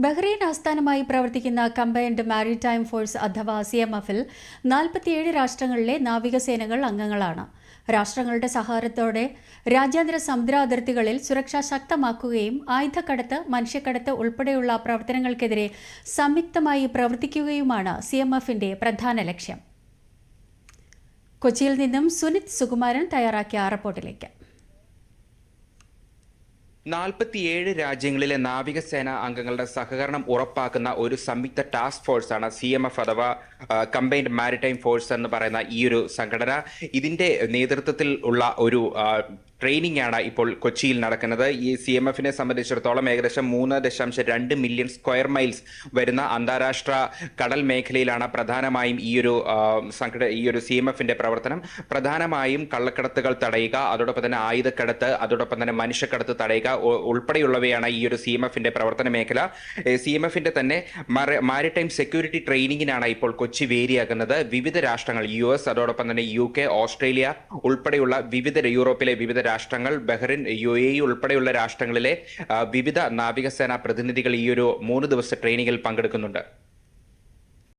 Bahrain ആസ്ഥാനമായി പ്രവർത്തിക്കുന്ന combined maritime force അഥവാ CMF-ൽ 47 രാഷ്ട്രങ്ങളിലെ നാവികസേനകൾ അംഗങ്ങളാണ്. രാഷ്ട്രങ്ങളുടെ സഹകരണത്തോടെ രാജ്യാന്തര സമുദ്ര അതിർത്തികളിൽ സുരക്ഷ ശക്തമാക്കുകയും ആയുധക്കടത്ത്, മനുഷ്യക്കടത്ത് ഉൾപ്പെടെയുള്ള പ്രവർത്തനങ്ങൾക്കെതിരെ സംയുക്തമായി പ്രവർത്തിക്കുകയുമാണ് CMF-ന്റെ പ്രധാന ലക്ഷ്യം. കൊച്ചിയിൽ നിന്നും സുനിത് സുകുമാരൻ തയ്യാറാക്കിയ റിപ്പോർട്ടിലേക്ക്. 47 രാജ്യങ്ങളിലെ നാവികസേന അംഗങ്ങളുടെ സഹകരണം ഉറപ്പാക്കുന്ന ഒരു സംയുക്ത ടാസ്ക് ഫോഴ്സാണ് CMF അഥവാ കമ്പൈൻഡ് മാരിടൈം ഫോഴ്സ് എന്ന് പറയുന്ന ഈ ഒരു സംഘടന. ഇതിന്റെ നേതൃത്വത്തിൽ ഉള്ള ഒരു ട്രെയിനിങ് ആണ് ഇപ്പോൾ കൊച്ചിയിൽ നടക്കുന്നത്. ഈ CMF-നെ സംബന്ധിച്ചിടത്തോളം ഏകദേശം 3.2 മില്യൺ സ്ക്വയർ മൈൽസ് വരുന്ന അന്താരാഷ്ട്ര കടൽ മേഖലയിലാണ് പ്രധാനമായും ഈ ഒരു CMF-ന്റെ പ്രവർത്തനം. പ്രധാനമായും കള്ളക്കടത്തുകൾ തടയുക, അതോടൊപ്പം തന്നെ ആയുധക്കടത്ത്, അതോടൊപ്പം തന്നെ മനുഷ്യക്കടത്ത് തടയുക ഉൾപ്പെടെയുള്ളവയാണ് ഈ ഒരു CMF-ന്റെ പ്രവർത്തന മേഖല. CMF-ന്റെ തന്നെ മാരിടൈം സെക്യൂരിറ്റി ട്രെയിനിങ്ങിനാണ് ഇപ്പോൾ കൊച്ചി വേദിയാക്കുന്നത്. വിവിധ രാഷ്ട്രങ്ങൾ US, അതോടൊപ്പം തന്നെ UK, ഓസ്ട്രേലിയ ഉൾപ്പെടെയുള്ള യൂറോപ്പിലെ വിവിധ രാഷ്ട്രങ്ങൾ, ബഹ്റൈൻ, UAE ഉൾപ്പെടെയുള്ള രാഷ്ട്രങ്ങളിലെ വിവിധ നാവികസേനാ പ്രതിനിധികൾ ഈ ഒരു 3 ദിവസത്തെ ട്രെയിനിങ്ങിൽ പങ്കെടുക്കുന്നുണ്ട്.